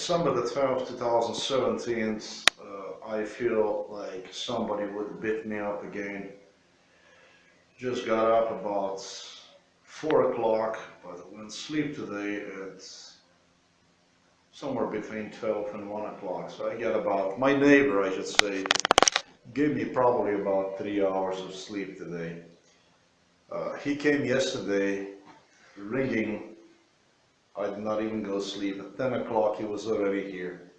December the 12th, 2017, I feel like somebody would beat me up again. Just got up about 4 o'clock, but went to sleep today at somewhere between 12 and 1 o'clock. So I get about, my neighbor I should say, gave me probably about 3 hours of sleep today. He came yesterday ringing. I did not even go to sleep. At 10 o'clock he was already here.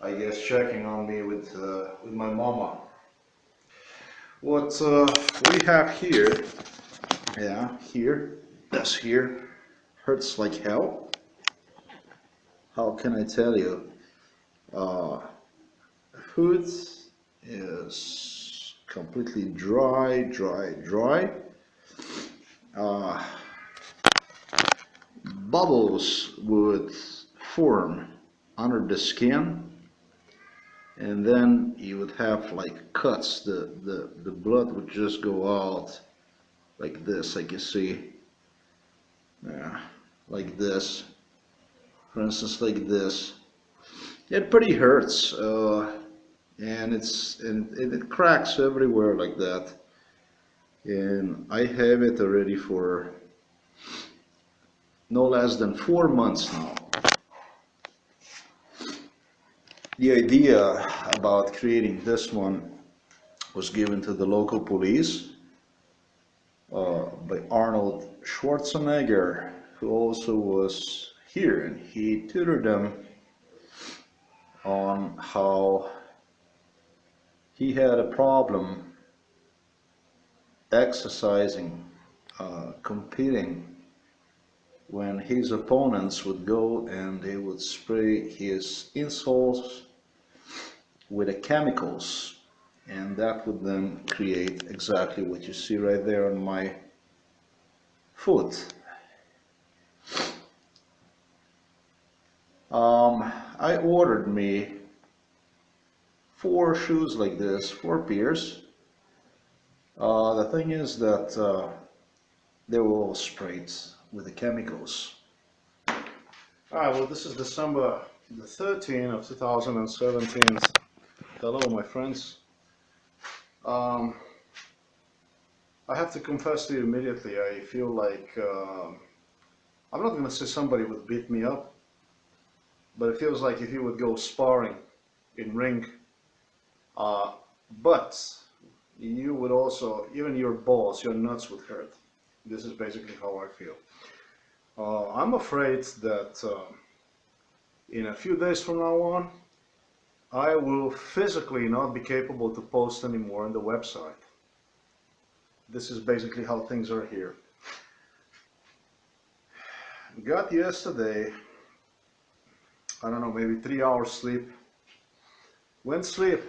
I guess checking on me with my mama. What we have here, this here, hurts like hell. How can I tell you? Food is completely dry. Bubbles would form under the skin, and then you would have like cuts. The blood would just go out like this, like you see. Yeah, like this. For instance, like this. It pretty hurts, and it cracks everywhere like that. And I have it already for no less than 4 months now. The idea about creating this one was given to the local police by Arnold Schwarzenegger, who also was here, and he tutored them on how he had a problem exercising, competing, when his opponents would go and they would spray his insoles with the chemicals, and that would then create exactly what you see right there on my foot. I ordered me 4 shoes like this, 4 pairs. The thing is that they were all sprayed with the chemicals. Alright, well, this is December the 13th of 2017. Hello, my friends. I have to confess to you immediately, I feel like, I'm not going to say somebody would beat me up, but it feels like if you would go sparring in ring, but you would also, even your balls, your nuts would hurt. This is basically how I feel. I'm afraid that in a few days from now on, I will physically not be capable to post anymore on the website. This is basically how things are here. Got yesterday, I don't know, maybe 3 hours sleep. Went to sleep,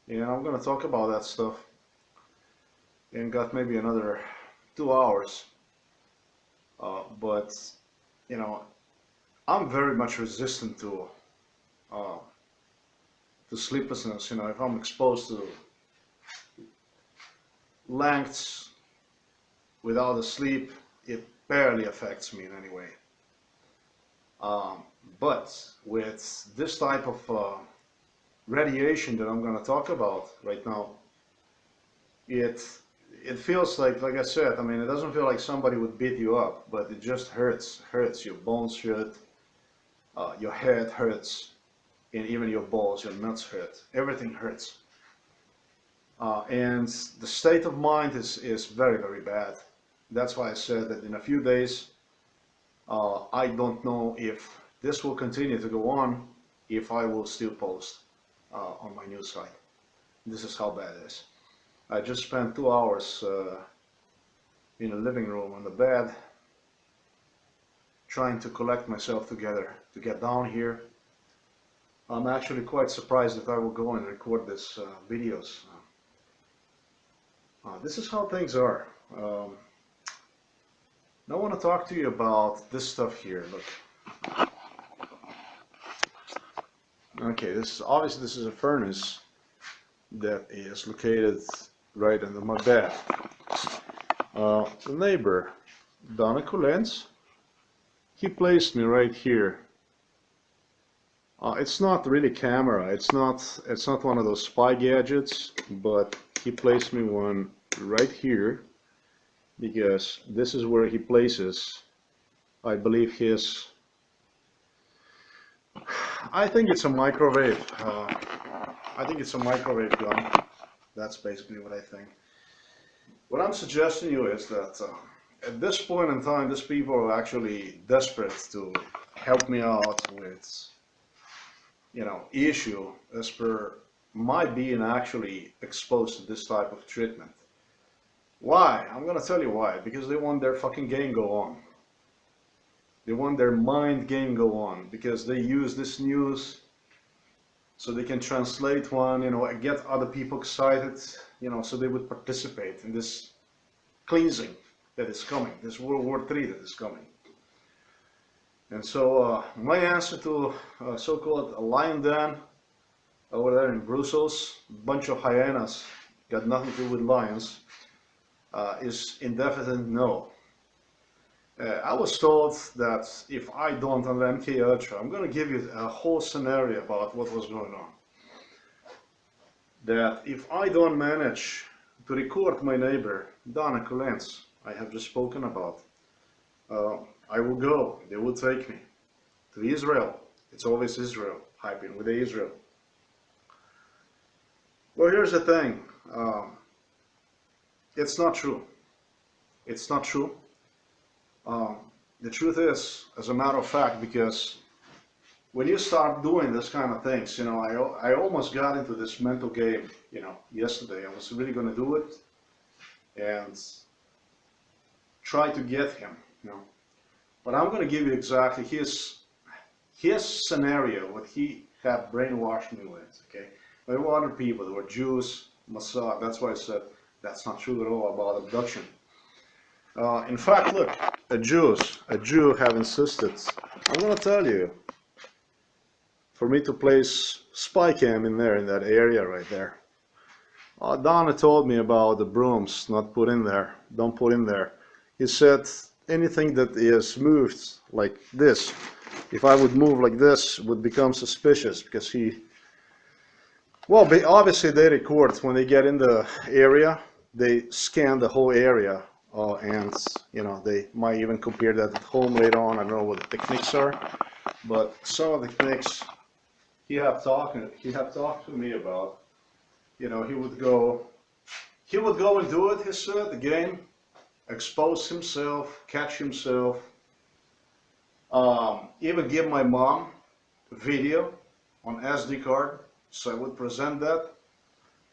and I'm gonna talk about that stuff. And got maybe another 2 hours. But, you know, I'm very much resistant to sleeplessness. You know, if I'm exposed to lengths without a sleep, it barely affects me in any way. But with this type of radiation that I'm going to talk about right now, it feels like I said, I mean, it doesn't feel like somebody would beat you up, but it just hurts. Your bones hurt, your head hurts, and even your balls, your nuts hurt. Everything hurts. And the state of mind is very, very bad. That's why I said that in a few days, I don't know if this will continue to go on, if I will still post on my news site. This is how bad it is. I just spent 2 hours in the living room on the bed, trying to collect myself together to get down here. I'm actually quite surprised that I will go and record this videos. This is how things are. Now I want to talk to you about this stuff here. Look. Okay, this is a furnace that is located right under my bed. The neighbor, Donna Collins, he placed me right here It's not really camera. It's not one of those spy gadgets, but he placed me one right here because this is where he places, I believe his. I think it's a microwave. I think it's a microwave gun. That's basically what I think. What I'm suggesting you is that at this point in time, these people are actually desperate to help me out with, issue as per my being actually exposed to this type of treatment. Why? I'm gonna tell you why. Because they want their fucking game go on. They want their mind game go on because they use this news so they can translate one, and get other people excited, so they would participate in this cleansing that is coming, this World War III that is coming. And so my answer to so-called Lion Dan over there in Brussels, bunch of hyenas, got nothing to do with lions, is indefinite no. I was told that if I don't under MK Ultra, I'm going to give you a whole scenario about what was going on. That if I don't manage to record my neighbor, Dana Kulenz, I have just spoken about, I will go, they will take me to Israel. It's always Israel, hyping with Israel. Well, here's the thing. It's not true. It's not true. The truth is, as a matter of fact, because when you start doing this kind of things, I almost got into this mental game, yesterday. I was really going to do it and try to get him. But I'm going to give you exactly his scenario, what he had brainwashed me with, okay? There were other people, there were Jews, Mossad, that's why I said that's not true at all about abduction. In fact, look, a Jew have insisted, I'm going to tell you, for me to place spy cam in there, in that area right there. Donna told me about the brooms not put in there, don't put in there. He said anything that is moved like this, if I would move like this, would become suspicious because well, obviously they record when they get in the area, they scan the whole area, and they might even compare that at home later on. I don't know what the techniques are, but some of the techniques he have talked to me about. He would go and do it. He said the game, expose himself, catch himself, even give my mom video on SD card, so I would present that.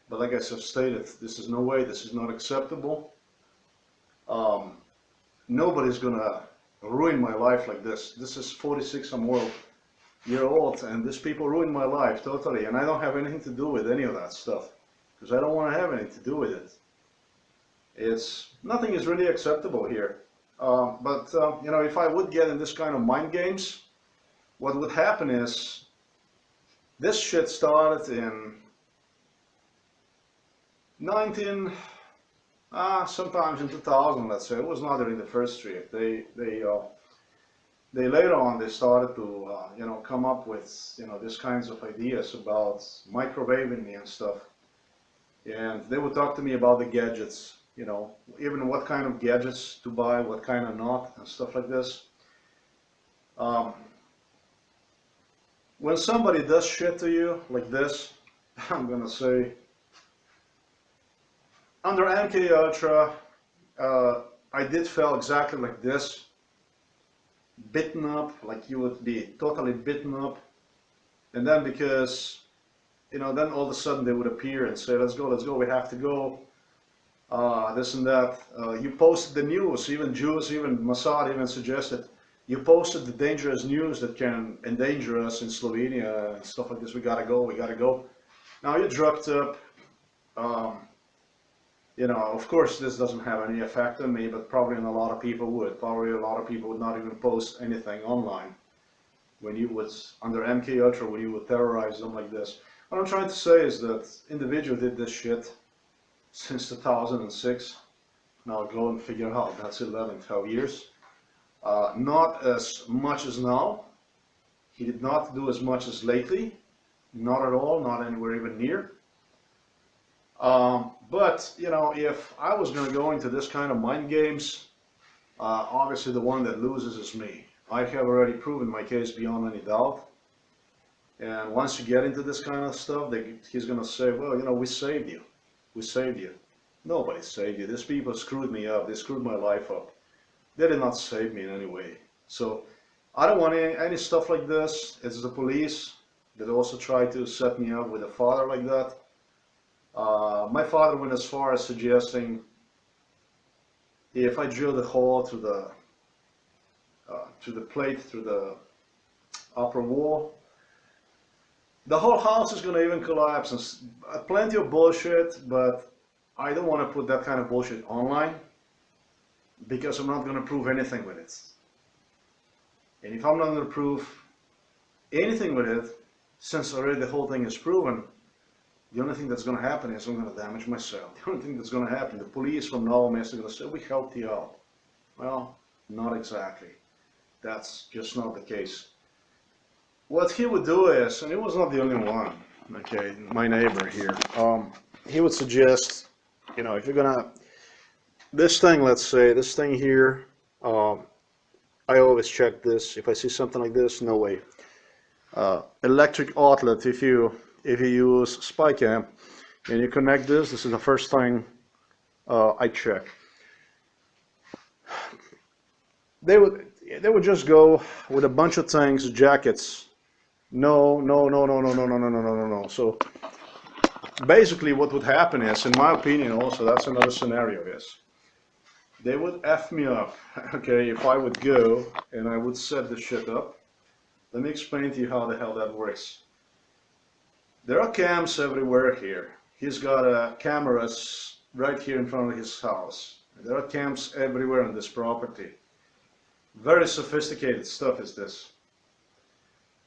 But like I have stated, this is no way, this is not acceptable. Nobody's gonna ruin my life like this. This is 46 or more year old, and these people ruined my life totally, and I don't have anything to do with any of that stuff because I don't want to have anything to do with it. Nothing is really acceptable here. But if I would get in this kind of mind games, what would happen is this shit started in sometimes in 2000, let's say. It was not during the first trip. They later on they started to come up with these kinds of ideas about microwaving me and stuff, and they would talk to me about the gadgets, even what kind of gadgets to buy, what kind of not, and stuff like this. When somebody does shit to you like this, I'm gonna say, under MK Ultra, I did feel exactly like this, bitten up, like you would be totally bitten up, and then because, then all of a sudden they would appear and say, let's go, we have to go, this and that. You posted the news, even Jews, even Mossad even suggested, you posted the dangerous news that can endanger us in Slovenia and stuff like this, we gotta go. Now you're drugged up. Of course this doesn't have any effect on me, but probably a lot of people would. Probably a lot of people would not even post anything online when you would, under MK Ultra, when you would terrorize them like this. What I'm trying to say is that individual did this shit since 2006. Now go and figure out, that's 11, 12 years. Not as much as now. He did not do as much as lately, not at all, not anywhere even near. But you know, if I was going to go into this kind of mind games, obviously the one that loses is me. I have already proven my case beyond any doubt. And once you get into this kind of stuff, he's going to say, well, you know, we saved you. We saved you. Nobody saved you. These people screwed me up. They screwed my life up. They did not save me in any way. So I don't want any stuff like this. It's the police that also try to set me up with a father like that. My father went as far as suggesting if I drill the hole through the plate, through the upper wall, the whole house is going to even collapse. And plenty of bullshit, but I don't want to put that kind of bullshit online because I'm not going to prove anything with it. And if I'm not going to prove anything with it, since already the whole thing is proven, the only thing that's going to happen is I'm going to damage myself. The only thing that's going to happen, the police from now on is going to say, we helped you out. Well, not exactly. That's just not the case. What he would do is, and he was not the only one, okay, my neighbor here, he would suggest, you know, if you're going to, this thing, let's say, this thing here, I always check this. If I see something like this, no way. Electric outlet, if you use spy cam and you connect this is the first thing I check. They would just go with a bunch of things, jackets. No, no, no, no, no, no, no, no, no, no, no, no. So basically what would happen is, in my opinion also, that's another scenario is, they would F me up, okay, if I would go and I would set this shit up. Let me explain to you how the hell that works. There are cams everywhere here. He's got cameras right here in front of his house. There are cams everywhere on this property. Very sophisticated stuff is this.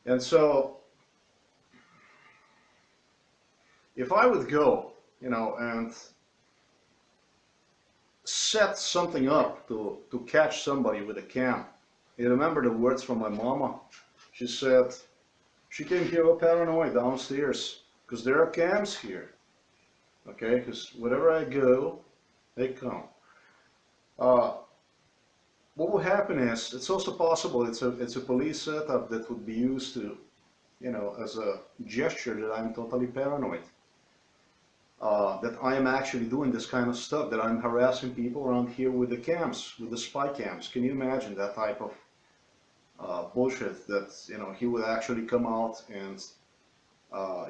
And so, if I would go, you know, and set something up to catch somebody with a cam. You remember the words from my mama? She said, she came here all paranoid downstairs because there are cams here. Okay, because wherever I go, they come. What will happen is, it's also possible it's a police setup that would be used to, you know, as a gesture that I'm totally paranoid. That I am actually doing this kind of stuff, that I'm harassing people around here with the cams, with the spy cams. Can you imagine that type of bullshit that, you know, he would actually come out and,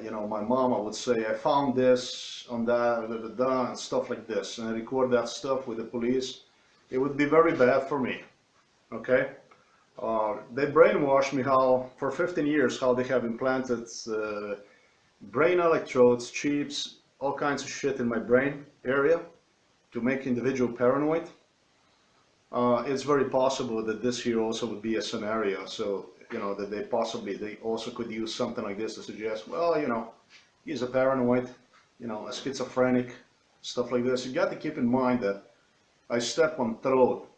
you know, my mama would say, I found this on that, da, da, da, and stuff like this, and I record that stuff with the police. It would be very bad for me, okay? They brainwashed me for 15 years, how they have implanted brain electrodes, chips, all kinds of shit in my brain area to make individual paranoid. It's very possible that this here also would be a scenario, so, you know, that they also could use something like this to suggest, well, you know, he's a paranoid, you know, a schizophrenic, stuff like this. You got to keep in mind that I step on throat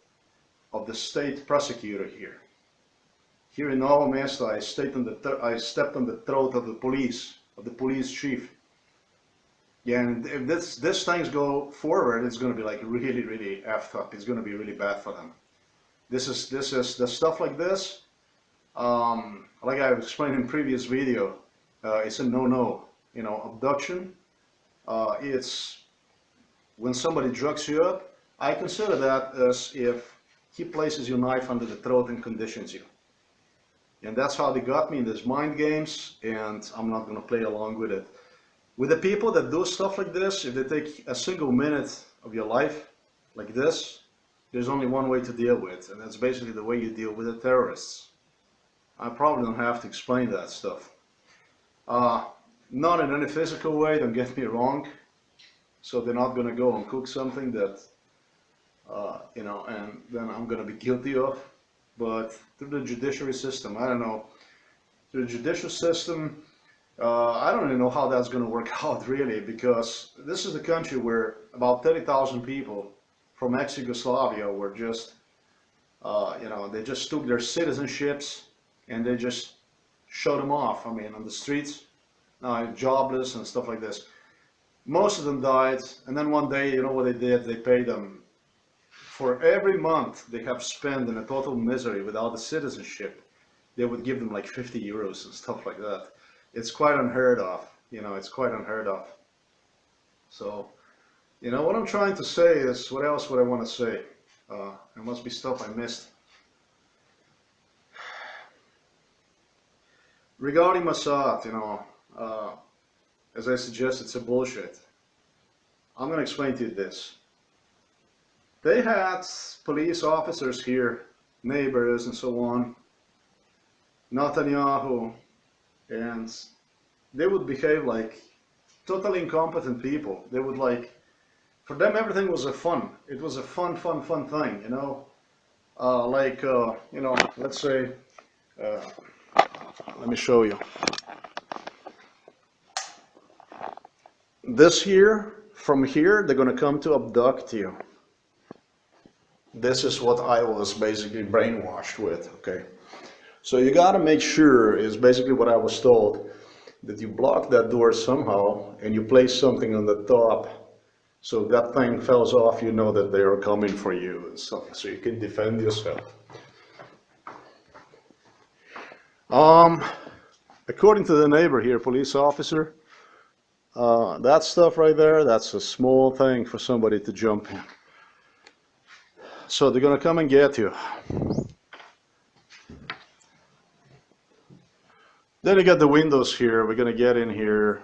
of the state prosecutor here. Here in Nova Mesta, I stepped on the throat of the police chief. Yeah, and if this things go forward, it's going to be like really, really effed up. It's going to be really bad for them. This is the stuff like this. Like I've explained in previous video, it's a no-no. You know, abduction. It's when somebody drugs you up. I consider that as if he places your knife under the throat and conditions you. And that's how they got me in these mind games, and I'm not going to play along with it. With the people that do stuff like this, if they take a single minute of your life like this, there's only one way to deal with, and that's basically the way you deal with the terrorists. I probably don't have to explain that stuff. Not in any physical way, don't get me wrong. So they're not going to go and cook something that, you know, and then I'm going to be guilty of. But through the judiciary system, I don't know. Through the judicial system, I don't even know how that's going to work out really, because this is a country where about 30,000 people from ex-Yugoslavia were just, you know, they just took their citizenships and they just shut them off. I mean, on the streets, jobless and stuff like this. Most of them died, and then one day, you know what they did? They paid them for every month they have spent in a total misery without a citizenship. They would give them like 50 euros and stuff like that. It's quite unheard of, it's quite unheard of. So, what I'm trying to say is, what else would I want to say? There must be stuff I missed. Regarding Mossad, as I suggest, it's a bullshit. I'm going to explain to you this. They had police officers here, neighbors and so on, Netanyahu, and they would behave like totally incompetent people. They would for them everything was a fun. It was a fun thing, let's say, let me show you. This here, from here, they're gonna come to abduct you. This is what I was basically brainwashed with, okay? So you gotta make sure, is basically what I was told, that you block that door somehow and you place something on the top, so if that thing falls off, you know that they are coming for you and stuff, so you can defend yourself. According to the neighbor here, police officer, that stuff right there, that's a small thing for somebody to jump in. So they're gonna come and get you. Then you got the windows here. We're gonna get in here,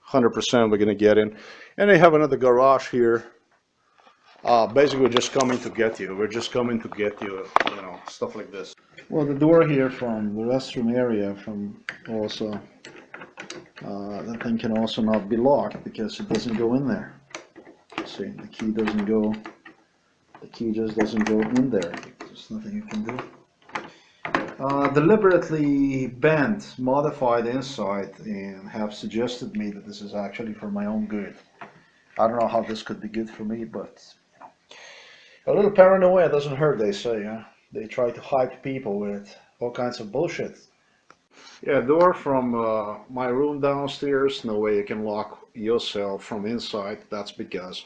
100% we're gonna get in. And they have another garage here. Basically, we're just coming to get you. We're just coming to get you, stuff like this. Well, the door here from the restroom area, from also, that thing can also not be locked because it doesn't go in there. See, the key doesn't go, the key just doesn't go in there. There's nothing you can do. Deliberately bent, modified inside, and have suggested me that this is actually for my own good. I don't know how this could be good for me, but a little paranoia doesn't hurt, they say. Huh? They try to hype people with all kinds of bullshit. Yeah, door from my room downstairs, no way you can lock yourself from inside. That's because,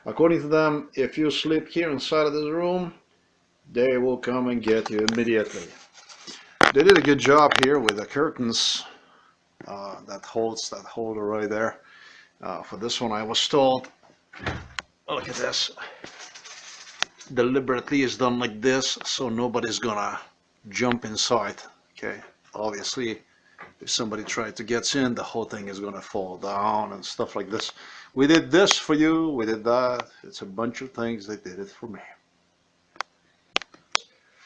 according to them, if you sleep here inside of this room, they will come and get you immediately. They did a good job here with the curtains that holds that holder right there. For this one, I was told, look at this. Deliberately is done like this, so nobody's gonna jump inside. Okay, obviously, if somebody tried to get in, the whole thing is gonna fall down and stuff like this. We did this for you. We did that. It's a bunch of things. They did it for me.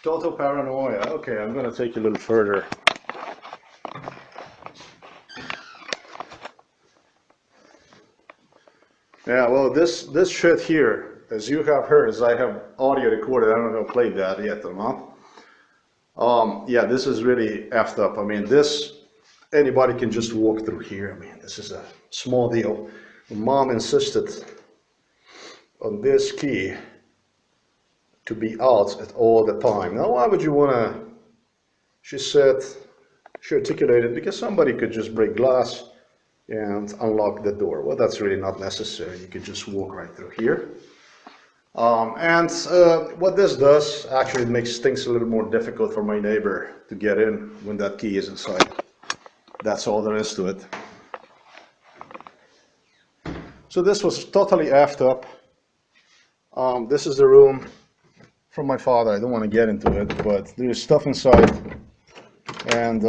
Total paranoia. Okay, I'm gonna take you a little further. Yeah, well, this shit here, as you have heard, as I have audio recorded, I don't know if I played that yet or not. Yeah, this is really effed up. I mean, anybody can just walk through here. I mean, this is a small deal. Mom insisted on this key to be out at all the time. Now, why would you want to, she said, she articulated, because somebody could just break glass and unlock the door. Well, that's really not necessary. You could just walk right through here. What this does, actually it makes things a little more difficult for my neighbor to get in when that key is inside. That's all there is to it. So this was totally effed up. This is the room from my father. I don't want to get into it, but there's stuff inside. And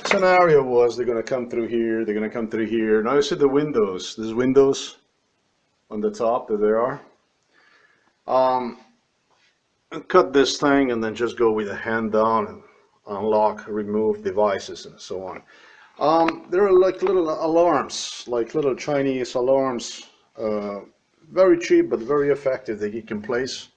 scenario was they're going to come through here, they're going to come through here. Now you see the windows. There's windows on the top that there are. Cut this thing and then just go with a hand down and unlock, remove devices and so on. There are like little alarms, like little Chinese alarms. Very cheap but very effective that you can place.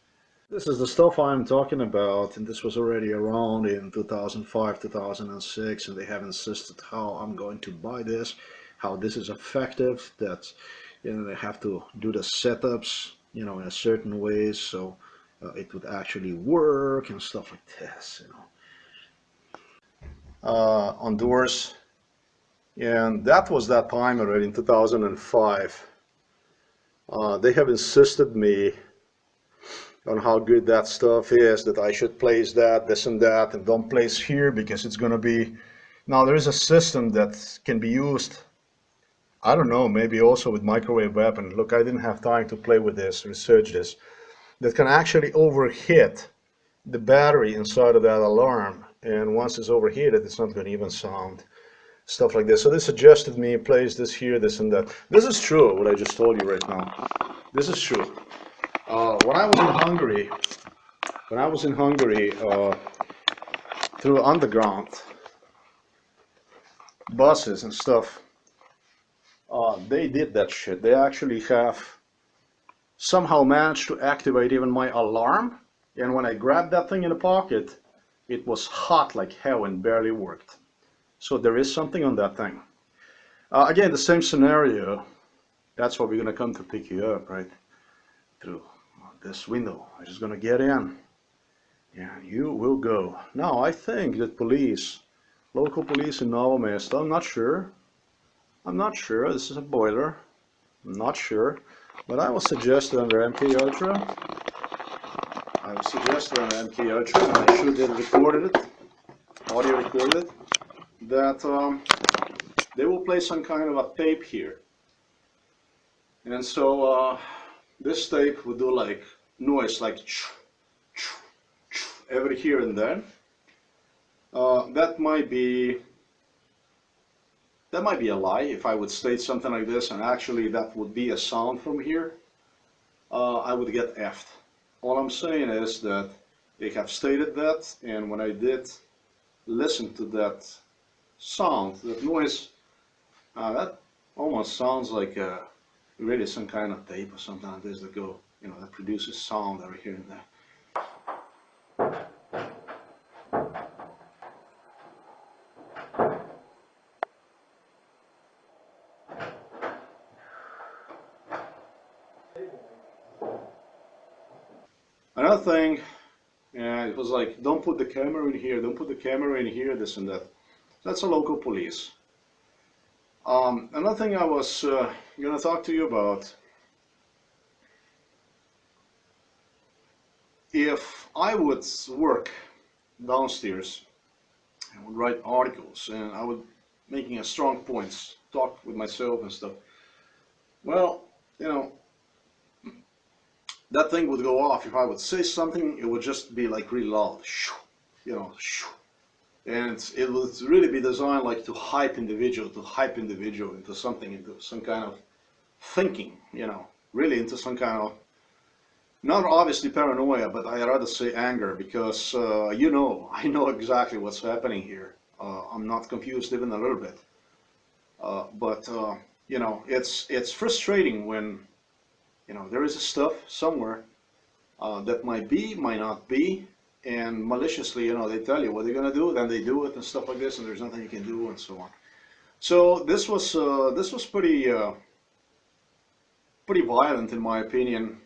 This is the stuff I'm talking about, and this was already around in 2005, 2006, and they have insisted how I'm going to buy this, how this is effective, that they have to do the setups, in a certain way, so it would actually work and stuff like this, on doors, and that was that time already in 2005. They have insisted me on how good that stuff is, that I should place that, this and that, and don't place here because it's going to be... Now there is a system that can be used, I don't know, maybe also with microwave weapon. Look, I didn't have time to play with this, research this, that can actually overhit the battery inside of that alarm, and once it's overheated, it's not going to even sound, stuff like this. So they suggested me place this here, this and that. This is true, what I just told you right now. This is true. When I was in Hungary, through underground buses and stuff, they did that shit. They actually have somehow managed to activate even my alarm, and when I grabbed that thing in the pocket, it was hot like hell and barely worked. So there is something on that thing. Again, the same scenario. That's why we're gonna come to pick you up, right? Through this window. I'm just gonna get in. Yeah, you will go. Now, I think that police, local police in Novo Mesto, I'm not sure. This is a boiler. I'm not sure. But I will suggest that under MK Ultra, and I should have recorded it, audio recorded it, that they will place some kind of a tape here. And so this tape would do like noise, like every here and then. That might be a lie if I would state something like this, and actually that would be a sound from here. I would get effed. All I'm saying is that they have stated that, and when I did listen to that sound, that noise, that almost sounds like really some kind of tape or something like this that go, you know, that produces sound every here and there. Another thing, it was like, don't put the camera in here, don't put the camera in here, this and that. That's a local police. Another thing I was going to talk to you about, if I would work downstairs, I would write articles and I would making a strong points, talk with myself and stuff. Well, you know, that thing would go off. If I would say something, it would just be like really loud, you know, and it would really be designed like to hype individual into something, into some kind of thinking, you know, really into some kind of, not obviously paranoia, but I rather say anger, because you know, I know exactly what's happening here. I'm not confused even a little bit, but you know, it's frustrating when, you know, there is stuff somewhere that might be, might not be, and maliciously, you know, they tell you what they're gonna do, then they do it and stuff like this, and there's nothing you can do, and so on. So this was pretty pretty violent in my opinion.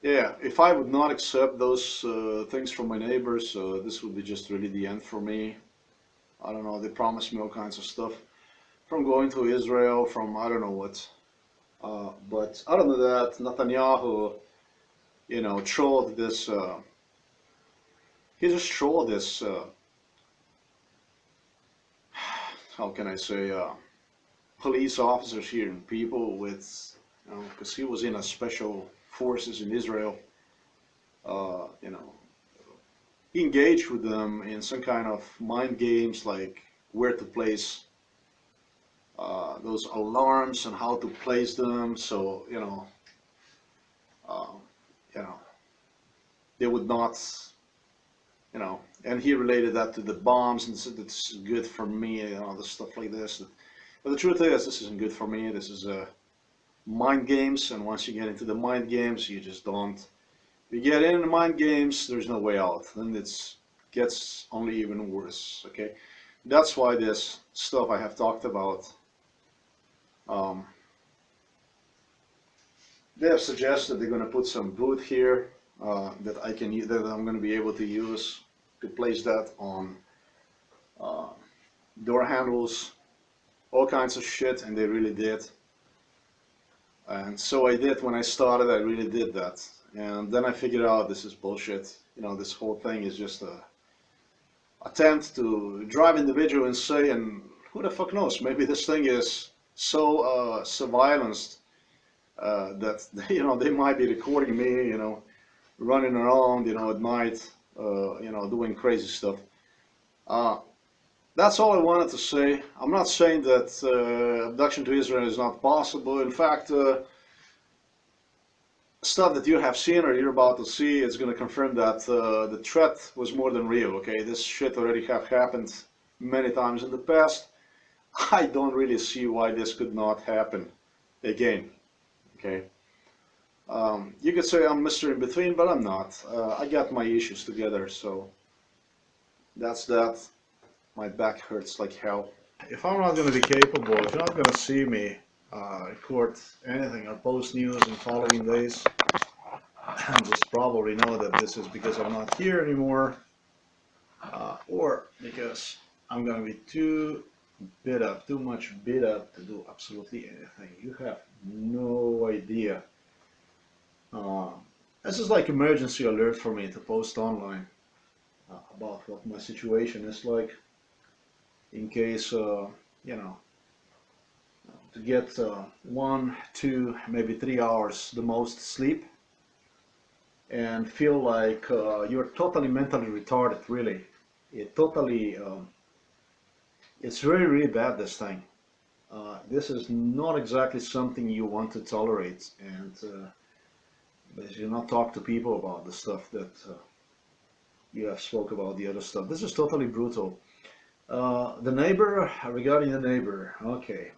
Yeah, if I would not accept those things from my neighbors, this would be just really the end for me. I don't know, they promised me all kinds of stuff, from going to Israel, from I don't know what. But other than that, Netanyahu, you know, trolled this, he just trolled this, how can I say, police officers here and people with, you know, because he was in a special forces in Israel, you know, he engaged with them in some kind of mind games, like where to place those alarms and how to place them, so uh, you know, they would not, you know, and he related that to the bombs and said it's good for me, you know, the stuff like this. But the truth is, this isn't good for me. This is mind games, and once you get into the mind games, you just don't. If you get in the mind games, there's no way out. Then it gets only even worse. Okay, that's why this stuff I have talked about. They have suggested they're going to put some wood here that I'm going to be able to use to place that on door handles, all kinds of shit, and they really did. And so I did when I started, I really did that. And then I figured out this is bullshit. You know, this whole thing is just a attempt to drive individual insane, and who the fuck knows, maybe this thing is so surveillanced that you know they might be recording me, you know, running around, you know, at night, you know, doing crazy stuff. Uh, that's all I wanted to say. I'm not saying that abduction to Israel is not possible. In fact, stuff that you have seen or you're about to see is going to confirm that the threat was more than real. Okay, this shit already have happened many times in the past. I don't really see why this could not happen again. Okay. You could say I'm Mr. In Between, but I'm not. I got my issues together, so that's that. My back hurts like hell. If I'm not going to be capable, if you're not going to see me record anything or post news in following days, just probably know that this is because I'm not here anymore, or because I'm going to be too bit up, too much bit up to do absolutely anything. You have no idea. Uh, this is like emergency alert for me to post online about what my situation is like, in case, you know, to get 1, 2, maybe 3 hours the most sleep and feel like you're totally mentally retarded, really. It totally, it's really, really bad, this thing. This is not exactly something you want to tolerate, and basically not talk to people about the stuff that you have spoke about, the other stuff. This is totally brutal. The neighbor, regarding the neighbor, okay.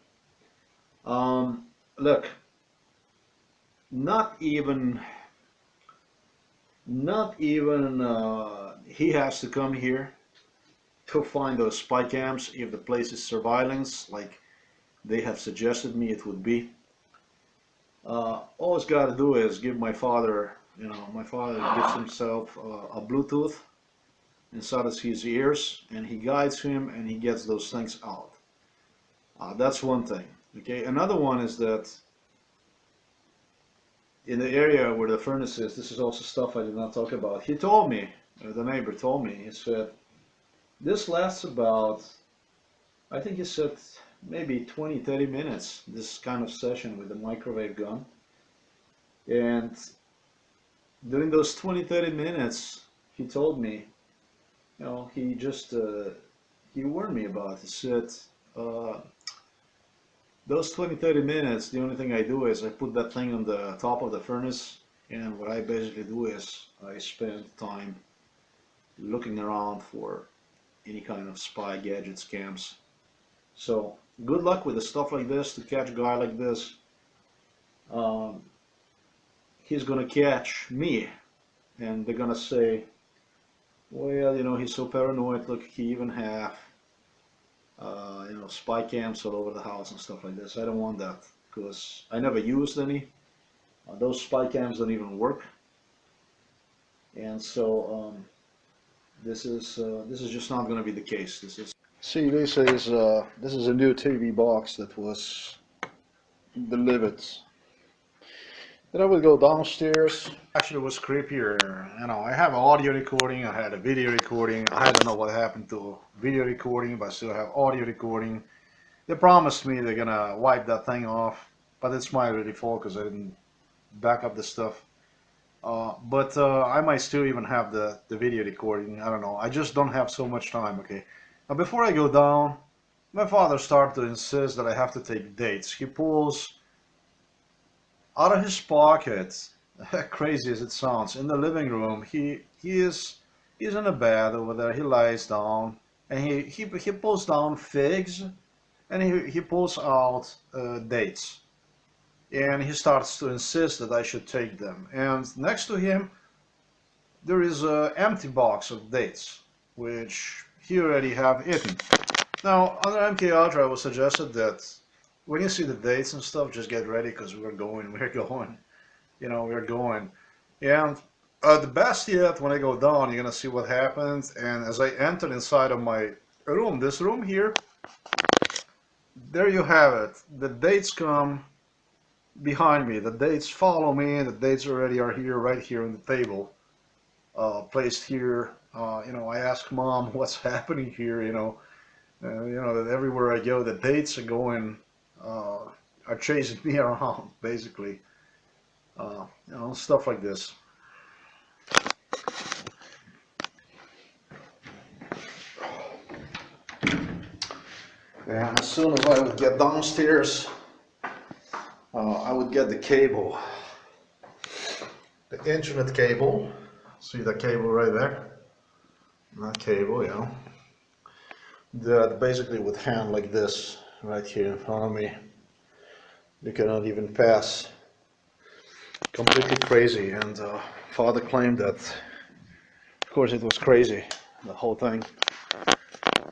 Look, not even, he has to come here to find those spy cams if the place is surveillance, like they have suggested me it would be. All he's got to do is give my father, you know, my father gives himself a Bluetooth inside of his ears, and he guides him, and he gets those things out. That's one thing. Okay, another one is that in the area where the furnace is, this is also stuff I did not talk about. He told me, the neighbor told me, he said, this lasts about, I think he said, maybe 20, 30 minutes, this kind of session with the microwave gun. And during those 20, 30 minutes, he told me, you know, he just, he warned me about it. He said, uh, those 20, 30 minutes, the only thing I do is I put that thing on the top of the furnace, and what I basically do is I spend time looking around for any kind of spy gadget scams. So good luck with the stuff like this. To catch a guy like this, um, he's gonna catch me, and they're gonna say, well, you know, he's so paranoid. Look, he even have you know, spy cams all over the house and stuff like this. I don't want that because I never used any. Those spy cams don't even work, and so this is just not going to be the case. This is. See, this is a new TV box that was delivered. Then I will go downstairs. Actually, it was creepier. You know, I have an audio recording, I had a video recording. I don't know what happened to video recording, but I still have audio recording. They promised me they're gonna wipe that thing off, but it's my really fault because I didn't back up the stuff. But I might still even have the video recording. I don't know. I just don't have so much time. Okay. Now before I go down, my father started to insist that I have to take dates. He pulls out of his pocket, crazy as it sounds, in the living room. He's in a bed over there. He lies down and he pulls down figs, and he pulls out dates, and he starts to insist that I should take them. And next to him, there is an empty box of dates, which he already have eaten. Now, under MK Ultra, it was suggested that when you see the dates and stuff, just get ready because we're going, you know, we're going. And the best yet, when I go down, you're gonna see what happens. And as I enter inside of my room, this room here, there you have it. The dates come behind me. The dates follow me. The dates already are here, right here on the table, placed here. You know, I ask mom what's happening here. You know that everywhere I go, the dates are going, are chasing me around, basically. You know, stuff like this. And as soon as I would get downstairs, I would get the cable, the internet cable. See that cable right there? That cable, you know. That basically would hang like this right here in front of me. You cannot even pass. Completely crazy. And father claimed that, of course, it was crazy, the whole thing.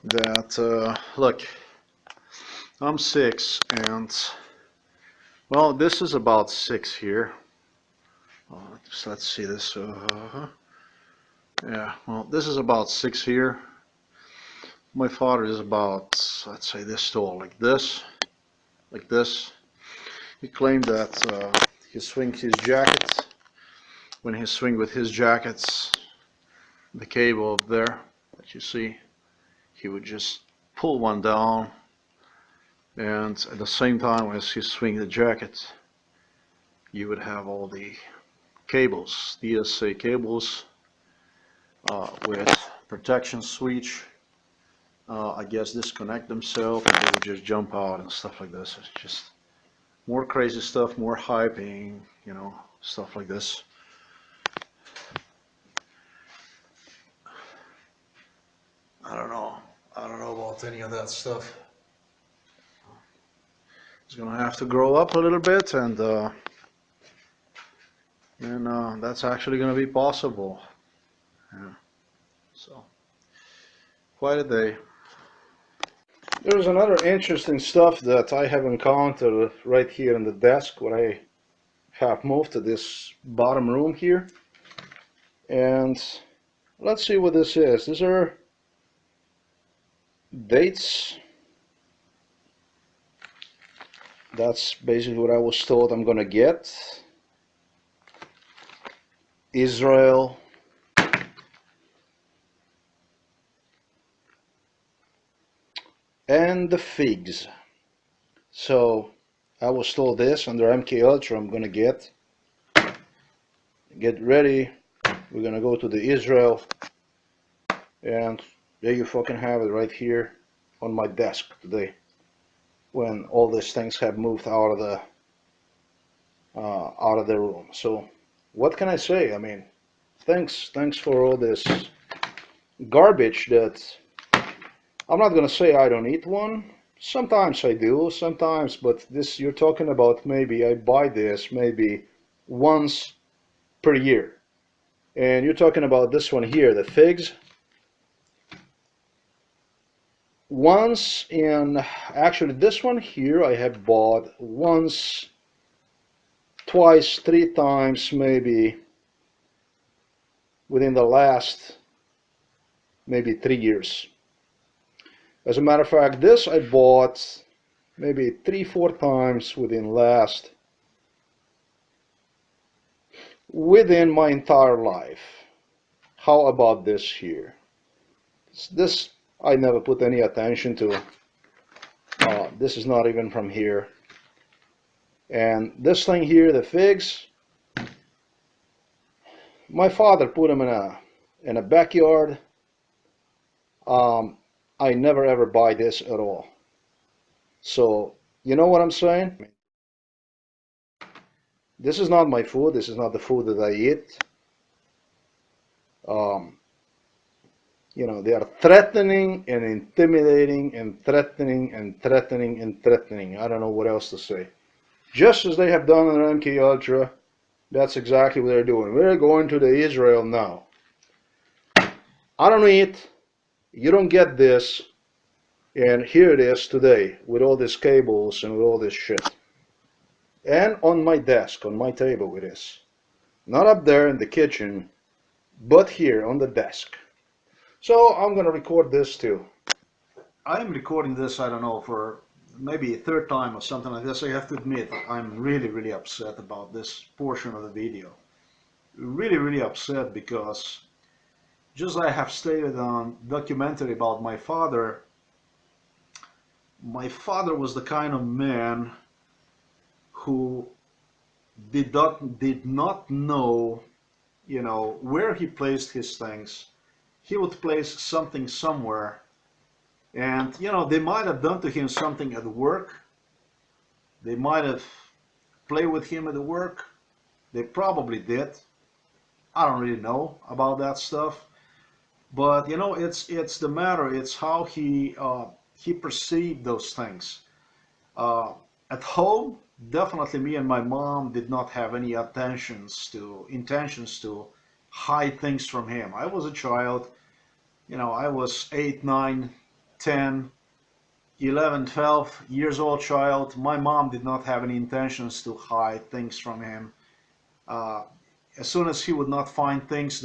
That, look, I'm 6, and well, this is about 6 here. So let's see this. Yeah, well, this is about 6 here. My father is about, let's say, this tall, like this, like this. He claimed that he swings his jacket. When he swing with his jackets, the cable up there that you see, he would just pull one down, and at the same time as he swing the jacket, you would have all the cables, DSA cables, with protection switch, I guess disconnect themselves and they would just jump out and stuff like this. It's just more crazy stuff, more hyping, you know, stuff like this. I don't know. I don't know about any of that stuff. He's gonna have to grow up a little bit, and that's actually gonna be possible. Yeah. So, quite a day. There's another interesting stuff that I have encountered right here in the desk where I have moved to this bottom room here. And let's see what this is. These are dates. That's basically what I was told I'm gonna get. Israel. And the figs. So I was told this under MK Ultra I'm gonna get ready. We're gonna go to the Israel, and there you fucking have it right here on my desk today. When all these things have moved out of the room. So what can I say? I mean, thanks for all this garbage that I'm not gonna say I don't eat one. Sometimes I do, sometimes, but this you're talking about maybe I buy this maybe once per year. And you're talking about this one here, the figs. Once in, actually this one here I have bought once, twice, 3 times maybe within the last maybe 3 years. As a matter of fact, this I bought maybe 3-4 times within my entire life. How about this here? This I never put any attention to. This is not even from here. And this thing here, the figs, my father put them in a backyard. I never ever buy this at all. So you know what I'm saying? This is not my food. This is not the food that I eat. You know, they are threatening and intimidating and threatening and threatening and threatening. I don't know what else to say. Just as they have done in MK Ultra, that's exactly what they're doing. We're going to the Israel now. I don't eat. You don't get this. And here it is today with all these cables and with all this shit. And on my desk, on my table it is. Not up there in the kitchen, but here on the desk. So I'm gonna record this too. I'm recording this, I don't know, for maybe a third time or something like this. I have to admit, I'm really, really upset about this portion of the video. Really, really upset because, just like I have stated on documentary about my father was the kind of man who did not know, where he placed his things. He would place something somewhere, and they might have done to him something at work. They might have played with him at work. They probably did. I don't really know about that stuff, but it's the matter. It's how he perceived those things. Uh, at home, definitely me and my mom did not have any intentions to hide things from him. I was a child, I was 8, 9, 10, 11, 12 years old child. My mom did not have any intentions to hide things from him. Uh, as soon as he would not find things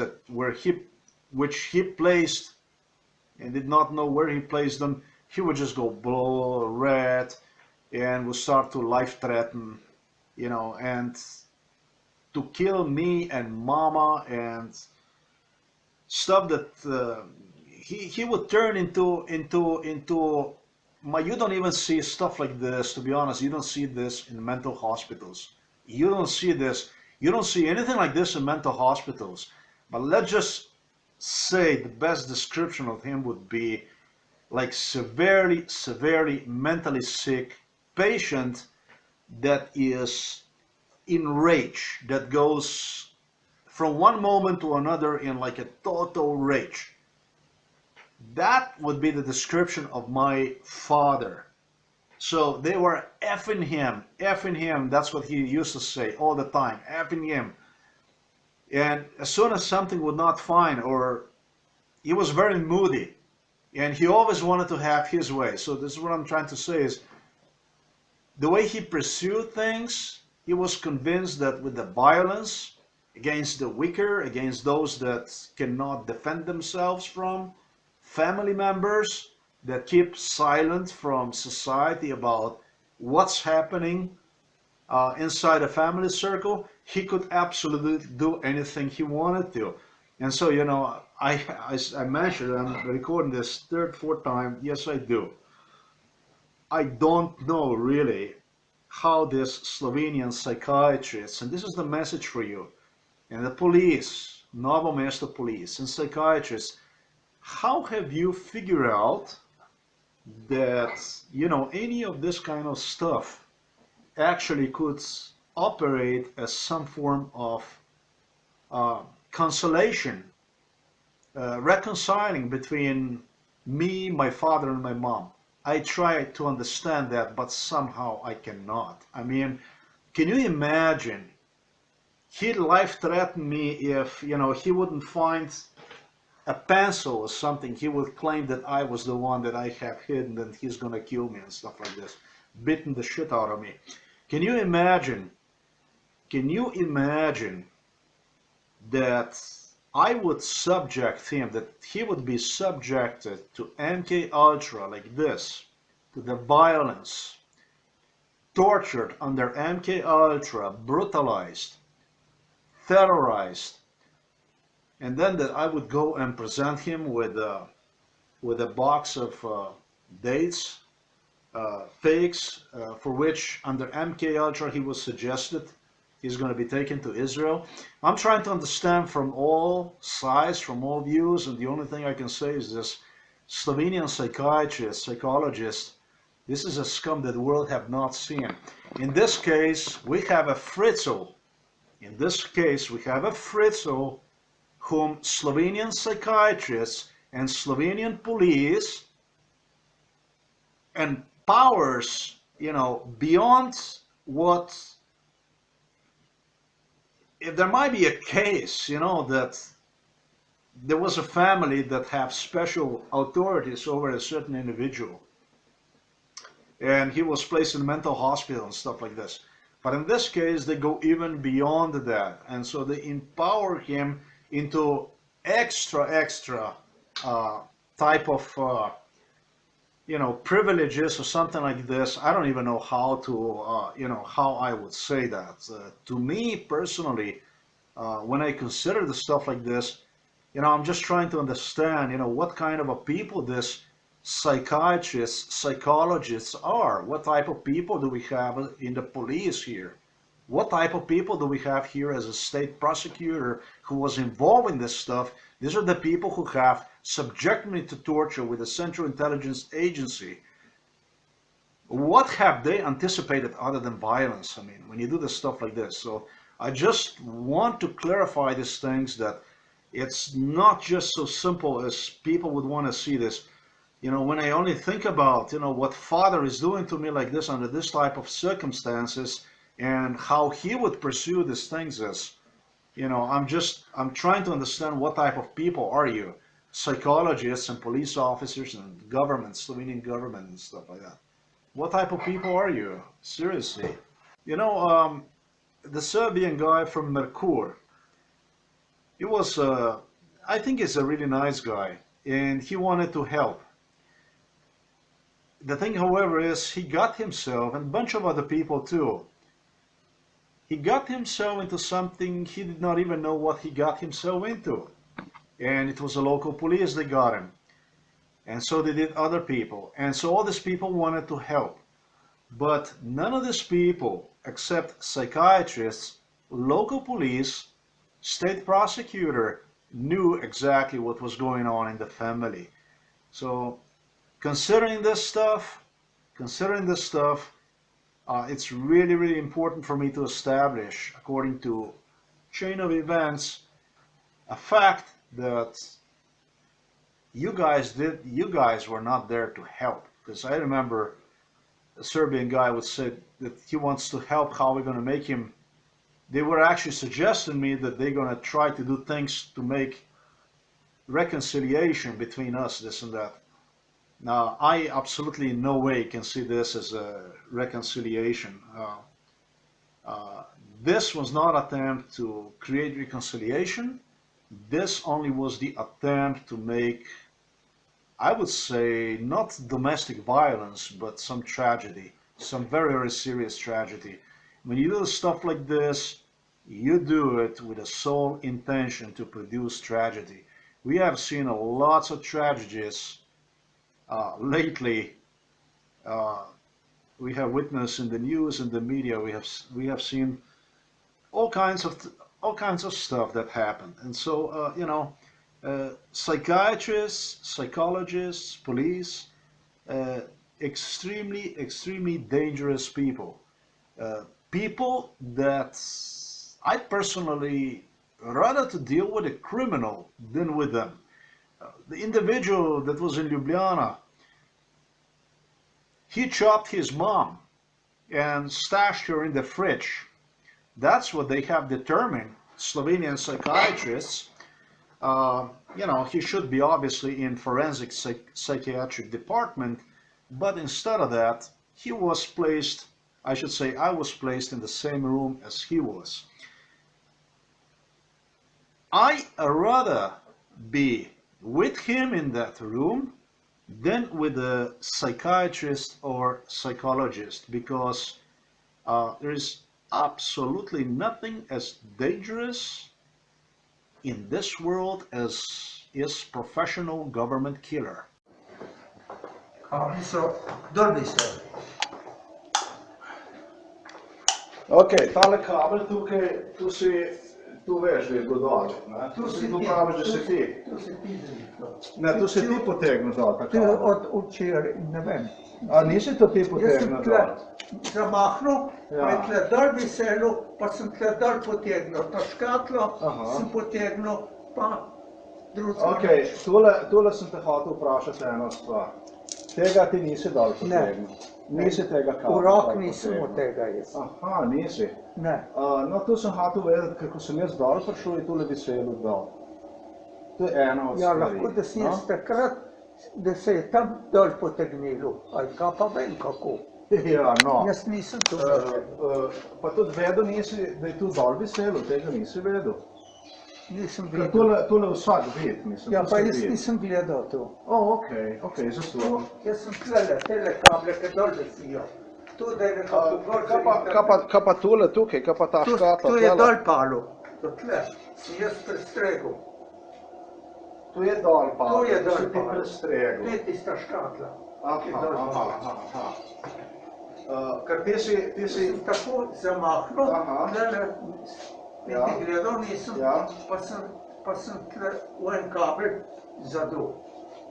which he placed and did not know where he placed them, he would just go blow red and would start to life threaten, and to kill me and mama and stuff that he would turn into my. You don't even see stuff like this, to be honest. You don't see this in mental hospitals. You don't see this. You don't see anything like this in mental hospitals. But let's just say the best description of him would be like severely, severely mentally sick patient that is in rage, that goes from one moment to another in like a total rage. That would be the description of my father. So they were effing him. That's what he used to say all the time, effing him. And as soon as something would not find, or he was very moody, and he always wanted to have his way. So this is what I'm trying to say is the way he pursued things, he was convinced that with the violence against the weaker, against those that cannot defend themselves from family members, that keep silent from society about what's happening inside a family circle, he could absolutely do anything he wanted to. And so, I mentioned, I'm recording this third, fourth time. Yes, I do. I don't know really how this Slovenian psychiatrist, and this is the message for you, and the police, Novo Mesto police and psychiatrists, how have you figured out that, any of this kind of stuff actually could operate as some form of uh, consolation, reconciling between me, my father, and my mom? I try to understand that, but somehow I cannot. I mean, can you imagine? He'd life threaten me if, he wouldn't find a pencil or something. He would claim that I was the one that I have hidden and he's gonna kill me and stuff like this, beating the shit out of me. Can you imagine? Can you imagine that I would subject him, that he would be subjected to MK Ultra like this, to the violence, tortured under MK Ultra, brutalized, terrorized, and then that I would go and present him with a box of dates, fakes, for which under MK Ultra he was suggested he's going to be taken to Israel. I'm trying to understand from all sides, from all views, and the only thing I can say is this Slovenian psychiatrist, psychologist, this is a scum that the world have not seen. In this case, we have a Fritzl. In this case, we have a Fritzl whom Slovenian psychiatrists and Slovenian police and powers, beyond what, if there might be a case, that there was a family that have special authorities over a certain individual, and he was placed in a mental hospital and stuff like this. But in this case, they go even beyond that, and so they empower him into extra type of privileges or something like this. I don't even know how to, how I would say that. To me personally, when I consider the stuff like this, I'm just trying to understand, what kind of a people this psychiatrists, psychologists are. What type of people do we have in the police here? What type of people do we have here as a state prosecutor who was involved in this stuff? These are the people who have subjected me to torture with the Central Intelligence Agency. What have they anticipated other than violence? I mean, when you do this stuff like this. So I just want to clarify these things, that it's not just so simple as people would want to see this. When I only think about, what father is doing to me like this under this type of circumstances, and how he would pursue these things as, I'm trying to understand what type of people are you? Psychologists and police officers and government, Slovenian government and stuff like that. What type of people are you? Seriously. You know, the Serbian guy from Merkur, he was, I think he's a really nice guy, and he wanted to help. The thing, however, is he got himself, and a bunch of other people too, he got himself into something he did not even know what he got himself into. And it was the local police that got him. And so they did other people. And so all these people wanted to help. But none of these people, except psychiatrists, local police, state prosecutor, knew exactly what was going on in the family. So considering this stuff, it's really, really important for me to establish, according to chain of events, a fact that you guys were not there to help. Because I remember a Serbian guy would say that he wants to help. How we're going to make him? They were actually suggesting me that they're going to try to do things to make reconciliation between us, this and that. Now, I absolutely in no way can see this as a reconciliation. This was not an attempt to create reconciliation. This only was the attempt to make, I would say, not domestic violence, but some tragedy, some very, very serious tragedy. When you do stuff like this, you do it with a sole intention to produce tragedy. We have seen lots of tragedies lately. We have witnessed in the news and the media. We have seen all kinds of stuff that happened. And so psychiatrists, psychologists, police, extremely dangerous people. People that I personally rather to deal with a criminal than with them. The individual that was in Ljubljana, he chopped his mom and stashed her in the fridge. That's what they have determined, Slovenian psychiatrists. He should be obviously in forensic psychiatric department, but instead of that, he was placed, I should say, I was placed in the same room as he was. I rather be with him in that room than with a psychiatrist or psychologist, because there is absolutely nothing as dangerous in this world as is professional government killer. Ok, tale kabel tukaj, tu veš, da je bil dol, ne? Tu praviš, da si ti. Ne, tu si ti potegnil dol, tako. Od včeraj, ne vem. A nisi to ti potegnil dol? Jaz sem tle zamahnil, pa je tle dol viselil, pa sem tle dol potegnil. Ta škatlo sem potegnil, pa drugega. Ok, tole sem te hotel vprašati eno stvar. Tega ti nisi dol potegnil? Nisi tega kabla? V rok nisem od tega jaz. Aha, nisi? Ne. No, tu sem hotel vedeti, kako sem jaz dol prišel in tole viselil dol. To je ena od stvari. Ja, lahko da si jaz takrat, da se je tam dol potegnilo, ali ga pa vem kako. Ja, no. Jaz nisem to vedel. Pa tudi vedel nisi, da je tu dol viselil, tega nisi vedel. nisem Ker videl. tole vsak ved, mislim. Ja, to pa se jaz ve. nisem gledal to. Okej, zato. Jaz sem tlele, tele kable, ki dol visijo. To, da je nekako gor zrihtal. Kaj pa tole tukaj, kaj pa ta škatla? To je dol palo. Do tle, si jaz prestregel. To je dol pa. To je dol si ti palo. prestregel. To je tista škatla. Aha. Ker ti si... Sem tako zamahnil, tlele, Ja. niti gledal nisem, Ja. pa sem tle v en kabel zadul.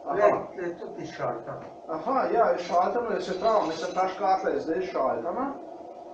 Glej, tle je tudi šalta. Aha, ja, je šaltano, je se pravi, mislim, ta škatla je zdaj šaltana.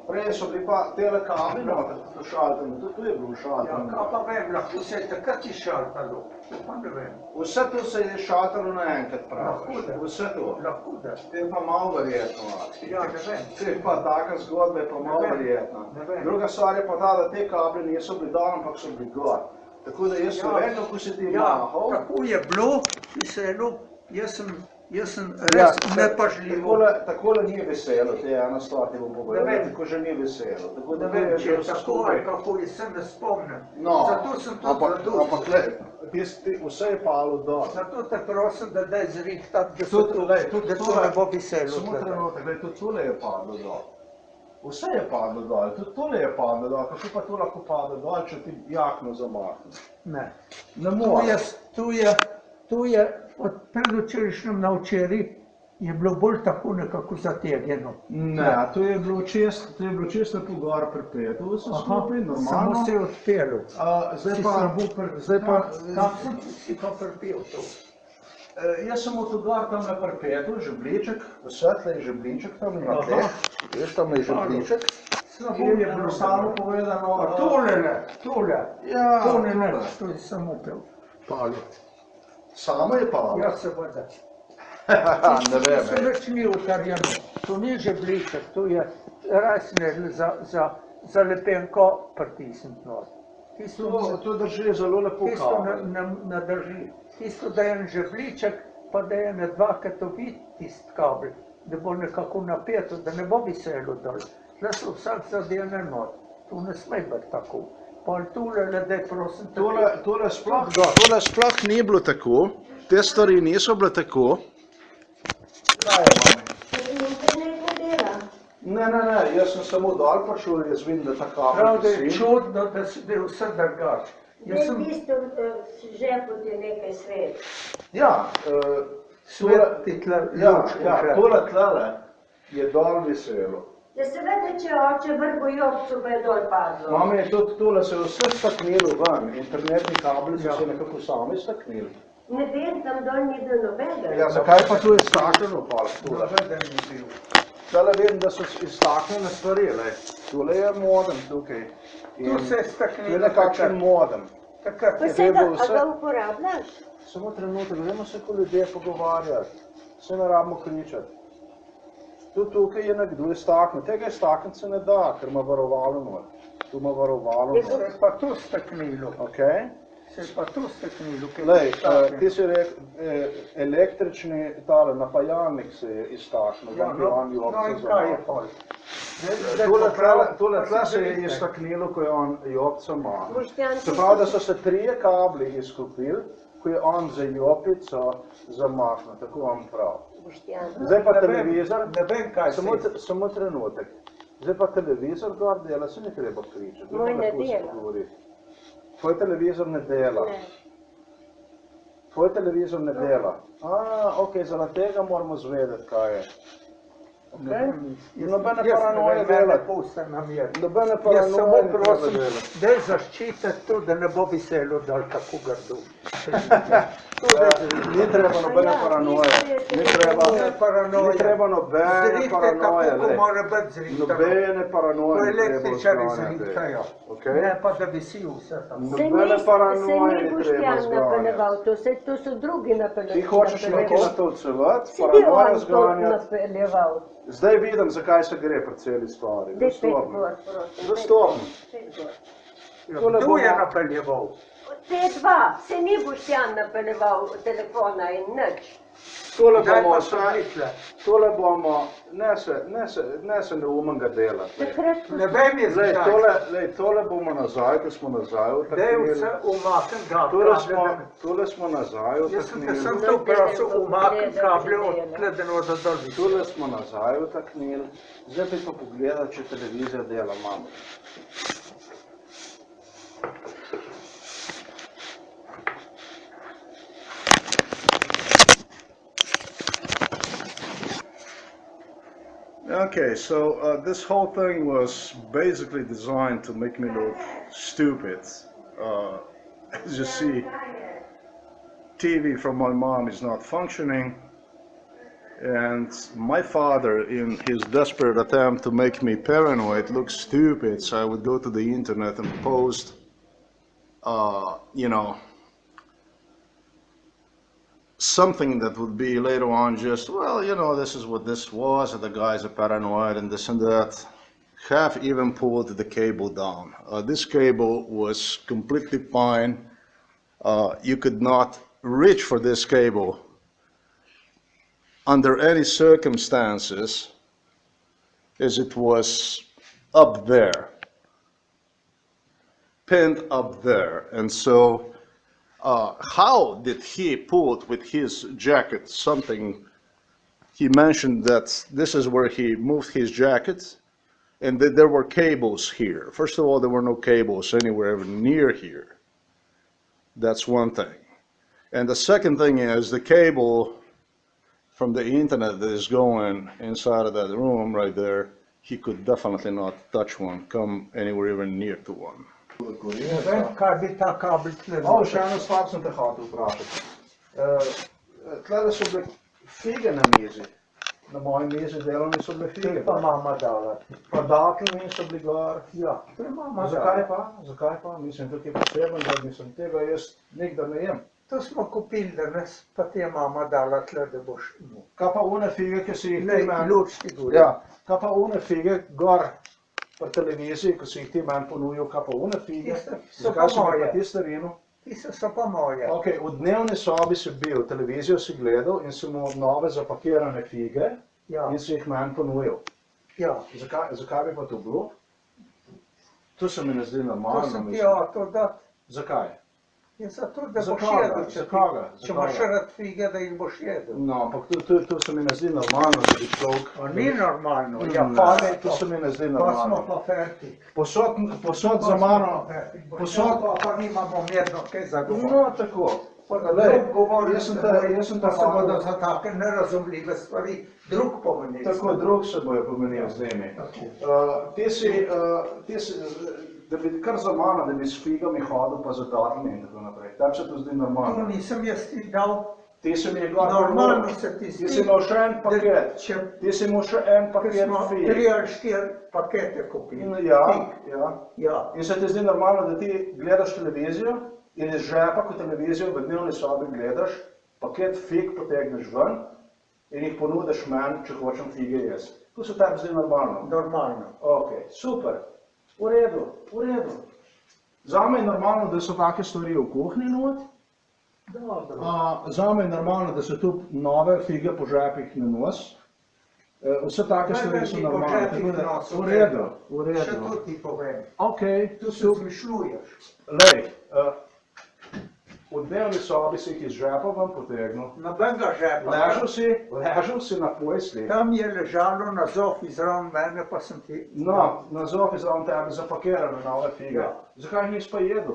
Prej so bili pa tele kabli noter, tudi šaltano, tudi tu je bilo Ja, šaltano. kaj pa vem, lahko se je takrat izšaltalo, to pa ne vem. Vse to se je šaltano naenkrat praviš, Lahko da. vse to. Lahko da. To je pa malo verjetno. Ja, ne vem. To je pa taka zgodba, je pa malo Ne vem, verjetna. ne vem. Druga stvar je pa ta, da te kabli niso bili dol, ampak so bili gor. Tako da jaz ne vem, kako si ti mahal. Tako je bilo, pisalo, jaz sem res nepažljivo. Takole ni veselo, to je ena stvar, ti bom Ne povedal, vem. tako že ni veselo. Tako Ne da vem, je če že je vse tako skupaj. ali kako, jaz se ne spomnim. No, Zato sem to ampak zadul. vse je palo dol. Zato te prosim, da daj zrihtati, da Tudi to ne bo veselo. Samo trenutek, glej, tudi tole je padlo dol. Vse je padlo dol, tudi tole je padlo dol, kako pa to lahko padlo dol, če ti jakno zamahne? Ne. Ne moreš. Tu je od predvčerajšnjem na včeraj je bilo bolj tako nekako zategnjeno. Ne, to je bilo čisto lepo gor pripeto, to so skupaj normalno. Samo se je odpelo. Zdaj pa, Kam si pa pripel to? jaz sem od gor tam na pripetu, žebleček, svetle je žebleček tam na tleh, veš, tam je žebleček. In je bilo samo povedano... Tole. Ja, To ne, to je samo pel. Palo. Samo je palo. Ja, seveda. Ne vem, To se več ni utarjeno. To ni žebleček, to je rasne za lepenko pritisniti not. To drži zelo lepo Tisto kabel. ne drži. Tisto, da je en žebleček, pa da je ne dva katovit tisti kabel, da bo nekako napeto, da ne bo viselo dol. Da se vsak zadene not. To ne sme biti tako. Pol tule, da prosim te... Tole sploh ni bilo tako, te stvari niso bile tako. Kaj je, mami? Ne, jaz sem samo dol prišel, jaz vidim, da ta kabel Prav, da je visi. čudno, da je vse drugače. Zdaj v bistvu žepu ti nekaj svet. Ja, Svet ti tle lučko že. tole tlele je dol veselo. Ja seveda, če oče vrgo jobcu, pa je dol padlo. Mami, tudi tole se je vse staknilo ven, internetni kabeli so se nekako sami staknili. Ne vem, tam dol ni bilo nobenega. Ja, zakaj pa tu je staknjeno pol tole? Zaveden ni bil. Tole vidim, da so iztaknjene stvari, lej. Tole je modem tukaj. Tu se je To je staknilo nekakšen modem. takrat. Pa je se bilo ga, vse. a ga uporabljaš? Samo trenutek, gremo se ko ljudje pogovarjati. Se ne rabimo kričati. Tudi tukaj je nekdo iztaknil. Tega iztakniti se ne da, ker ima varovalo not. Tu ima varovalo Se not. je pa tu staknilo. Okej? Se je pa tu staknilo. Lej, ti si rekel, električni tale napajalnik se je iztaknil. Ja, no in kaj je pol? Tole tle se je iztaknilo, ko je on jopca mahal. Boštjan, Se pravi, da so se trije kabli izkupili, ko je on za jopico zamahnil, tako vam prav. Boštjan. Zdaj pa Ne vem, televizor, ne vem, kaj se je. samo trenutek. Zdaj pa televizor gor dela, se ni treba kričati. Moj ne Lepo se dela. govori. Tvoj televizor ne dela. Ne. Tvoj televizor ne dela. Ok, zaradi tega moramo zvedeti, kaj je. Okay? Nobene paranoje delati. Nobene Jaz paranoje samo ne treba prosim, delati. da zaščitite to, da ne bo viselo dol tako grdo. Ni treba nobene Ja, paranoje. isto je Ni televizor. treba nobene Zrihte, paranoje. kako lej. mora biti zrihtano. Nobene Ko paranoje ne treba električari zganjati. zrihtajo. Okay? Ne pa, da visi vse tam. Se Nobene ni paranoje ne treba Boštjan zganjati. napeljeval, to so drugi Ti hočeš nekaj na to odsevati, Si ti paranoje on to zganjati. napeljeval. Zdaj vidim, zakaj se gre pri celi stvari. Daj pet Dostopno. gor, prosim. Dostopno. Pet gor. Kdo je napeljeval? Te dva, se ni Boštjan napeljeval telefona in nič. Tole Kdaj bomo pa so vse, bili tle? tole bomo, ne se neumnega delati. Takrat, ko Ne vem jaz Lej, kdaj. tole bomo nazaj, ko smo nazaj Daj utaknili. vse umaknem Tole kable. smo, tole smo nazaj Jaz sem te utaknili. sem to prosil umaknem kable od tle, da ne bodo dol viseli. Tole smo nazaj utaknili. Zdaj bi pa pogledal, če televizija dela imamo. Okay, so this whole thing was basically designed to make me look stupid. As you see, TV from my mom is not functioning, and my father, in his desperate attempt to make me paranoid, look stupid, so I would go to the internet and post, you know, something that would be later on just, well, you know, this is what this was, and the guys are paranoid and this and that. Have even pulled the cable down. This cable was completely fine. You could not reach for this cable under any circumstances, as it was up there, pinned up there. And so how did he put with his jacket something? He mentioned that this is where he moved his jacket, and that there were cables here. First of all, there were no cables anywhere near here. That's one thing. And the second thing is the cable from the internet that is going inside of that room right there, he could definitely not touch one, come anywhere even near to one. Ne vem, kaj bi ta kabel tle Malo še noter. eno stvar sem te hotel vprašati. Tlele so bile fige na mizi. Na moji mizi delovni so bile To fige. je pa mama dala. Pa datlji so bili gor. Ja, to je mama Zakaj dala. pa? Zakaj pa? Mislim, tukaj je poseben, da mislim, tega jaz nikdar ne jem. To smo kupili danes, pa ti je mama dala tle, da boš imel. Kaj pa une fige, ki si jih Ne, ti meni... luč ti gori. Ja, kaj pa une fige gor po televiziji, ko si jih ti meni ponujil, kaj pa une fige? Tiste so pa Zakaj si mi moje. pa tiste rinil? Tiste so pa moje. Ok, v dnevni sobi si bil, televizijo si gledal in si mu nove zapakirane fige Ja, in si jih meni ponujil. ja. Zakaj bi pa to bilo? To se mi ne zdi To normalno. sem ti mislim. hotel dati. Zakaj? Je zato, da Za boš koga? jedel, Za koga? Za če imaš koga? rad fige, da jih boš jedel. No, ampak to se mi ne zdi normalno, da bi človek... To ni normalno, ja, Ne, pa ne, to se mi ne zdi pa smo normalno. pa ferti. Posod za mano, posod... Pa nimamo mirno kaj za govor. No, tako. Lej, jaz sem pa ta se bodo hotel, za take nerazumljive stvari drug pomenili. tako drug se bojo pomenil z njimi. Ti si, da bi kar za mano, da bi s figami hodil pa za datlami in tako naprej. Tebi se to zdi To normalno. nisem jaz ti dal, Ti si mi je gor normalno ponudil. se ti Ti si imel še en paket. Če Ti si imel še en ker paket smo fig. 3 ali 4 pakete kupili. Ja, Fig. ja. Ja, In se ti zdi normalno, da ti gledaš televizijo in iz žepa, ko televizijo v dnevni sobi gledaš, paket fig potegneš ven in jih ponudiš meni, če hočem fige jesti. To se tebi zdi normalno. normalno. Ok, super. V redu, v redu. Zame je normalno, da so take stvari v kuhinji not. Dobro. Zame je normalno, da se tu nove fige po žepih ne nos. Vse take Kaj stvari da so ti po normalne. žepih tako da- nosil? V redu, v Še redu. to ti povem. Ok, Tu se zmišljuješ. lej, v dnevni sobi si jih iz žepa ven potegnil. Nobenega žepa. Ležal si na posli. Tam je ležalo na zofi zraven mene, pa sem ti... No, na zofi zraven tebe zapakirane nove fige. Ja. Zakaj jih nisi pa jedel?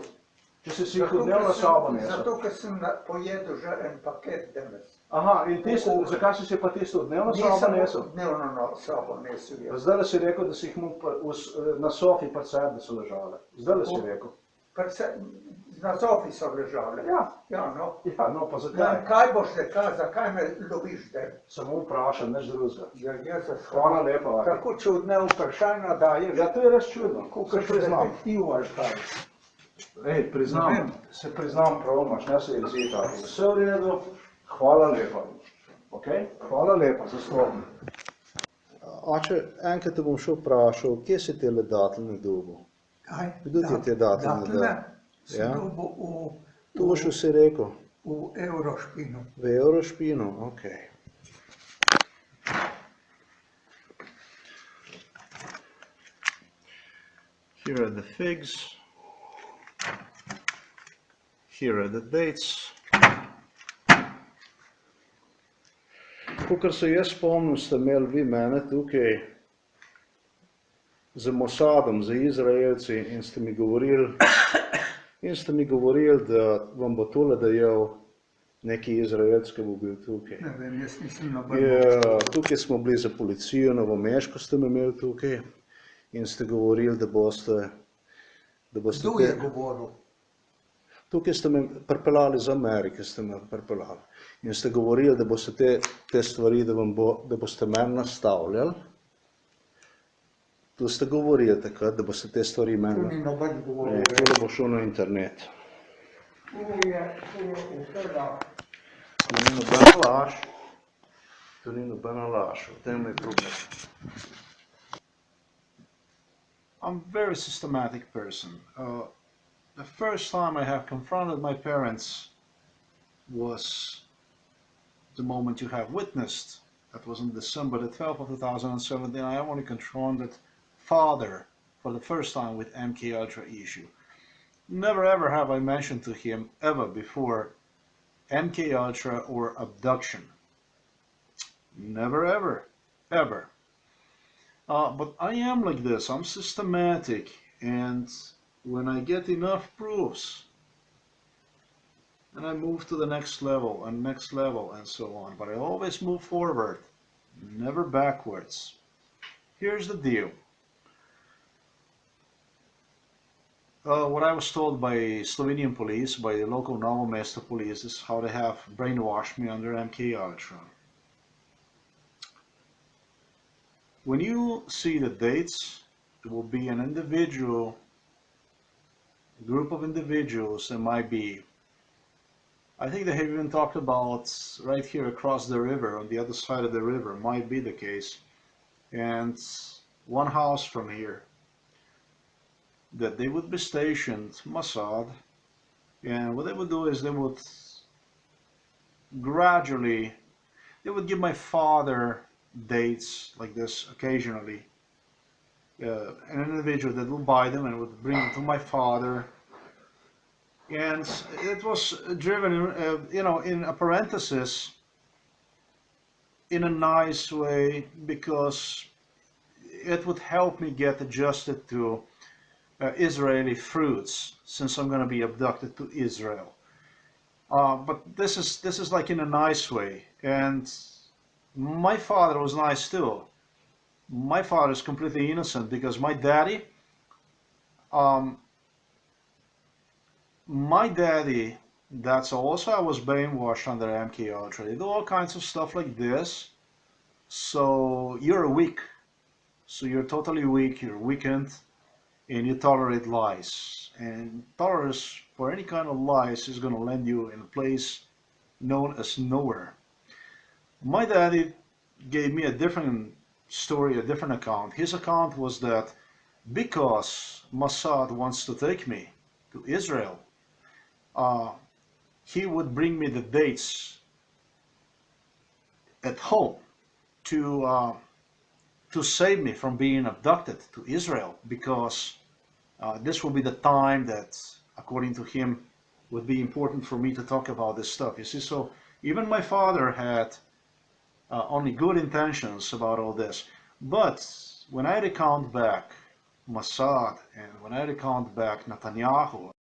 Če si jih Zato, v dnevno ker sobo sem- nesel. Zato, ker sem pojedel že en paket danes. Aha, in zakaj si pa tisto v dnevno sobo Nisem nesel? dnevno na sobo nesel jaz. Zdaj si rekel, da si jih imel na sofi pred sebi, da so ležale. Zdaj si rekel. Na zofi so ležale. Ja. Ja, no. Ja, no pa Ja, zakaj? kaj boš rekel, zakaj me loviš zdaj? Samo vprašam, nič drugega. Ja, jaz za Hvala lepa. Tako čudne vprašanja daješ. Ja, to je res čudno. Kakor Se priznam. detektiv ali kaj. Ej, Ne priznam, vem. se priznam, prav imaš, ne se jezi tako. Vse v redu, hvala lepa. Ok? Hvala lepa za slovo. Oče, enkrat te bom šel vprašal, kje si te datlje dobil? Kaj? Kdo ti je te datlje Datlje dal? sem Ja. dobil To boš vsi rekel. v Evrošpinu. V Evrošpinu, ok. Here are the figs. Here are the dates. Kakor se jaz spomnim, ste imeli vi mene tukaj z Mossadom, z Izraelci in ste mi govorili, da vam bo tole dajal neki Izraelc, ki bo bil tukaj. Ne vem, jaz nisem Ja, tukaj smo bili za policijo, Novomeško ste me imeli tukaj in ste govorili, da boste Kdo je govoril? tukaj ste me pripeljali iz Amerike, ste me pripeljali in ste govorili, da boste te stvari, da boste meni nastavljali. Tu ste govorili takrat, da boste te stvari Tu meni. ni noben govoril. Ne, tole bo šel na internet. Tu je vse laž. To ni nobena laž. To ni nobena laž. V tem je problem. I'm a very systematic person. The first time I have confronted my parents was the moment you have witnessed. That was on December the 12th of 2017. I only confronted father for the first time with MK Ultra issue. Never ever have I mentioned to him ever before MK Ultra or abduction. Never ever, ever. But I am like this. I'm systematic, and when I get enough proofs, then I move to the next level and so on. But I always move forward, never backwards. Here's the deal. What I was told by Slovenian police, by the local Novo Mesto police, is how they have brainwashed me under MK Ultra. When you see the dates, it will be an individual, a group of individuals. There might be, I think they have even talked about right here across the river, on the other side of the river, might be the case, and one house from here, that they would be stationed, Mossad, and what they would do is they would gradually, they would give my father dates like this occasionally. An individual that would buy them and would bring them to my father, and it was driven, in a parenthesis, in a nice way, because it would help me get adjusted to Israeli fruits, since I'm going to be abducted to Israel. But this is like in a nice way, and my father was nice too. My father is completely innocent because my daddy, that's also, I was brainwashed under MK Ultra. They do all kinds of stuff like this. So you're weak. So you're totally weak, you're weakened, and you tolerate lies. And tolerance for any kind of lies is going to land you in a place known as nowhere. My daddy gave me a different story, a different account. His account was that because Mossad wants to take me to Israel, he would bring me the dates at home to save me from being abducted to Israel, because this will be the time that, according to him, would be important for me to talk about this stuff. You see, so even my father had only good intentions about all this. But when I recount back Mossad and when I recount back Netanyahu